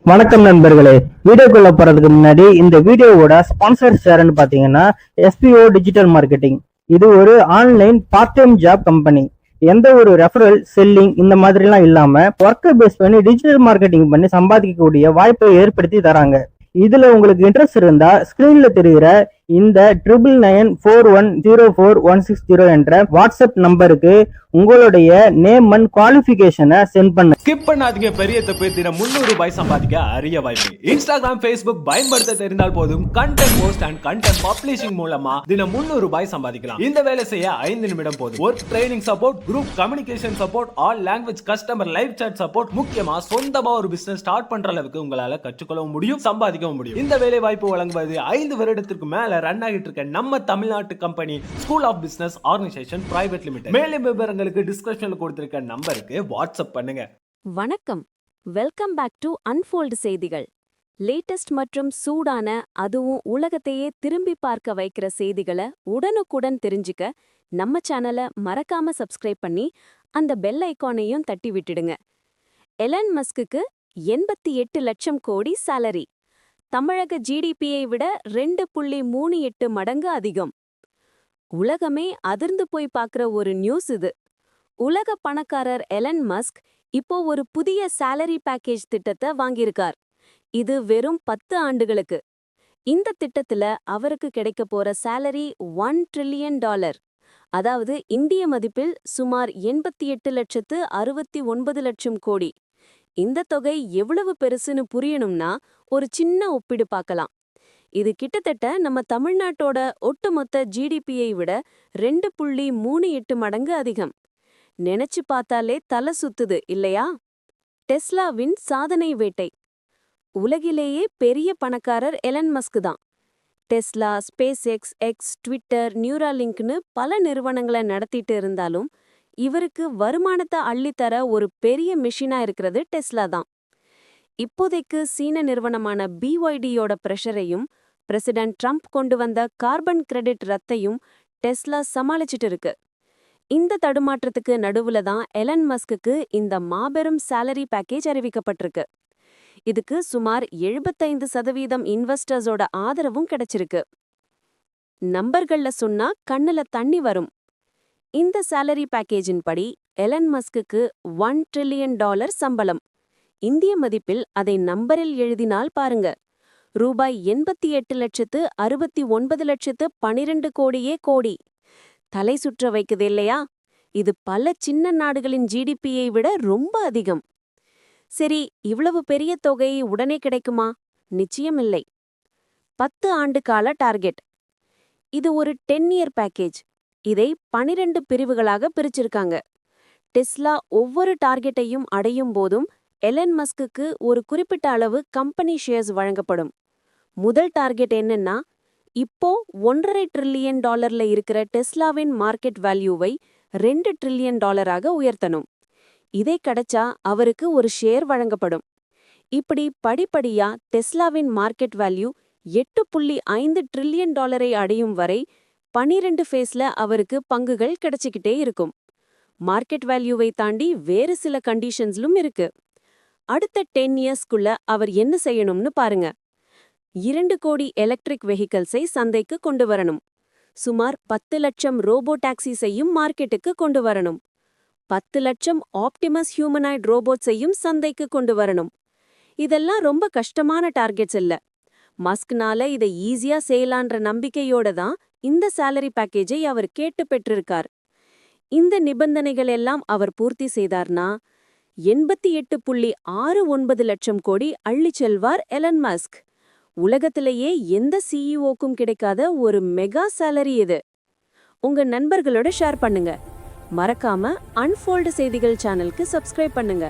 வணக்கம் நண்பர்களே. வீடியோக்குள்ள போறதுக்கு முன்னாடி இந்த வீடியோவோட ஸ்பான்சர் யாருன்னு பாத்தீங்கன்னா எஸ்பிஓ டிஜிட்டல் மார்க்கெட்டிங். இது ஒரு online part time job company. எந்த ஒரு ரெஃபரல் செல்லிங் இந்த மாதிரி எல்லாம் இல்லாம ஒர்க்கை பேஸ் பண்ணி டிஜிட்டல் மார்க்கெட்டிங் பண்ணி சம்பாதிக்கக்கூடிய வாய்ப்பை ஏற்படுத்தி தராங்க. இதுல உங்களுக்கு இன்ட்ரெஸ்ட் இருந்தா ஸ்கிரீன்ல தெரிகிற இந்த 9994104160 என்ற வாட்ஸ்அப் நம்பருக்கு உங்களுடைய நேம் அண்ட் குவாலிஃபிகேஷனை சென்ட் பண்ண. ஸ்கிப் பண்ணாதீங்க. பெரிய தப்பு. தினம் 300 ரூபாய் சம்பாதிக்க அரிய வாய்ப்பு. இன்ஸ்டாகிராம், ஃபேஸ்புக் பயன்படுத்த தெரிந்தால் போதும் content post and content publishing மூலமா தினம் 300 ரூபாய் சம்பாதிக்கலாம். இந்த வேலை செய்ய 5 நிமிடம் போதும். Work training support, group communication support, all language customer live chat support, முக்கியமா சொந்தமா ஒரு பிசினஸ் ஸ்டார்ட் பண்ற அளவுக்கு உங்களால கற்றுக்கொள்ளவும் முடியும், சம்பாதிக்கவும் முடியும். இந்த வேலை வாய்ப்பு வழங்குவது 5 வருடத்திற்கு மேல ரன் ஆகிட்டு இருக்க நம்ம தமிழ்நாட்டு company school of business organisation private limited. மேலும் விவரங்களுக்கு டிஸ்கிரிப்ஷன்ல கொடுத்திருக்க நம்பருக்கு வாட்ஸ்அப் பண்ணுங்க. வணக்கம், வெல்கம் பேக் டு அன்ஃபோல்டு செய்திகள். லேட்டஸ்ட் மற்றும் சூடான, அதுவும் உலகத்தையே திரும்பி பார்க்க வைக்கிற செய்திகளை உடனுக்குடன் தெரிஞ்சுக்க நம்ம சேனலை மறக்காம சப்ஸ்கிரைப் பண்ணி அந்த பெல் ஐகானையும் தட்டி விட்டுடுங்க. எலன் மஸ்குக்கு 88 லட்சம் கோடி சாலரி. தமிழக ஜிடிபியை விட 2.38 மடங்கு அதிகம். உலகமே அதிர்ந்து போய் பார்க்குற ஒரு நியூஸ் இது. உலக பணக்காரர் எலன் மஸ்க் இப்போ ஒரு புதிய சாலரி பேக்கேஜ் திட்டத்தை வாங்கியிருக்கார். இது வெறும் 10 ஆண்டுகளுக்கு. இந்த திட்டத்துல அவருக்கு கிடைக்க போற சாலரி $1 ட்ரில்லியன், அதாவது இந்திய மதிப்பில் சுமார் 88,69 லட்சம் கோடி. இந்த தொகை எவ்வளவு பெருசுன்னு புரியணும்னா ஒரு சின்ன ஒப்பீடு பார்க்கலாம். இது கிட்டத்தட்ட நம்ம தமிழ்நாட்டோட ஒட்டுமொத்த ஜிடிபியை விட 2.38 மடங்கு அதிகம். நினைச்சு பார்த்தாலே தலை சுத்துது இல்லையா? டெஸ்லாவின் சாதனை வேட்டை. உலகிலேயே பெரிய பணக்காரர் எலன் மஸ்க் தான். டெஸ்லா, ஸ்பேஸ் எக்ஸ், ட்விட்டர், நியூராலிங்க்னு பல நிறுவனங்களை நடத்திட்டு இருந்தாலும் இவருக்கு வருமானத்தை அள்ளித்தர ஒரு பெரிய மிஷினா இருக்கிறது டெஸ்லா தான். இப்போதைக்கு சீன நிறுவனமான BYDயோட பிரஷரையும் பிரசிடென்ட் ட்ரம்ப் கொண்டு வந்த கார்பன் கிரெடிட் ரத்தையும் டெஸ்லா சமாளிச்சிட்டு இருக்கு. இந்த தடுமாற்றத்துக்கு நடுவுல தான் எலன் மஸ்குக்கு இந்த மாபெரும் சாலரி பேக்கேஜ் அறிவிக்கப்பட்டிருக்கு. இதுக்கு சுமார் 75% இன்வெஸ்டர்ஸோட ஆதரவும் கிடைச்சிருக்கு. நம்பர்கள்ல சொன்னா கண்ணுல தண்ணி வரும். இந்த சாலரி பேக்கேஜின் படி எலன் மஸ்குக்கு $1 ட்ரில்லியன் சம்பளம். இந்திய மதிப்பில் அதை நம்பரில் எழுதினால் பாருங்க, ரூபாய் 88,69,12 கோடி. தலை சுற்ற வைக்குது இல்லையா? இது பல சின்ன நாடுகளின் ஜிடிபியை விட ரொம்ப அதிகம். சரி, இவ்வளவு பெரிய தொகை உடனே கிடைக்குமா? நிச்சயமில்லை. 10 ஆண்டு கால டார்கெட். இது ஒரு 10 இயர் பேக்கேஜ். இதை 12 பிரிவுகளாக பிரிச்சிருக்காங்க. டெஸ்லா ஒவ்வொரு டார்கெட்டையும் அடையும் போதும் எலன் மஸ்குக்கு ஒரு குறிப்பிட்ட அளவு கம்பெனி ஷேர்ஸ் வழங்கப்படும். முதல் டார்கெட் என்னன்னா, இப்போ $1.5 ட்ரில்லியன் இருக்கிற டெஸ்லாவின் மார்க்கெட் வேல்யூவை $2 ட்ரில்லியன் உயர்த்தணும். இதை கிடைச்சா அவருக்கு ஒரு ஷேர் வழங்கப்படும். இப்படி படிப்படியா டெஸ்லாவின் மார்க்கெட் வேல்யூ $8.5 ட்ரில்லியன் அடையும் வரை 12 ஃபேஸ்ல அவருக்கு பங்குகள் கிடைச்சிக்கிட்டே இருக்கும். மார்க்கெட் வேல்யூவை தாண்டி வேறு சில கண்டிஷன்ஸ்லும் இருக்கு. அடுத்த 10 இயர்ஸ்க்குள்ள அவர் என்ன செய்யணும்னு பாருங்க. 2 கோடி எலக்ட்ரிக் வெஹிக்கிள்ஸை சந்தைக்கு கொண்டு வரணும். சுமார் 10 லட்சம் ரோபோ டாக்ஸிஸையும் மார்க்கெட்டுக்கு கொண்டு வரணும். 10 லட்சம் ஆப்டிமஸ் ஹியூமனாய்ட் ரோபோட்ஸையும் சந்தைக்கு கொண்டு வரணும். இதெல்லாம் ரொம்ப கஷ்டமான டார்கெட்ஸ் இல்ல. மஸ்க்னால இதை ஈஸியா செய்யலான்ற நம்பிக்கையோட தான் இந்த சாலரி பேக்கேஜை அவர் கேட்டு பெற்றிருக்கார். இந்த நிபந்தனைகள் எல்லாம் அவர் பூர்த்தி செய்தார்னா 88.69 லட்சம் கோடி அள்ளி செல்வார் எலன் மஸ்க். உலகத்திலேயே எந்த சிஇஓக்கும் கிடைக்காத ஒரு மெகா சாலரி இது. உங்க நண்பர்களோட ஷேர் பண்ணுங்க. மறக்காம அன்ஃபோல்டு செய்திகள் சேனலுக்கு சப்ஸ்கிரைப் பண்ணுங்க.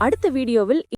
அடுத்த வீடியோவில்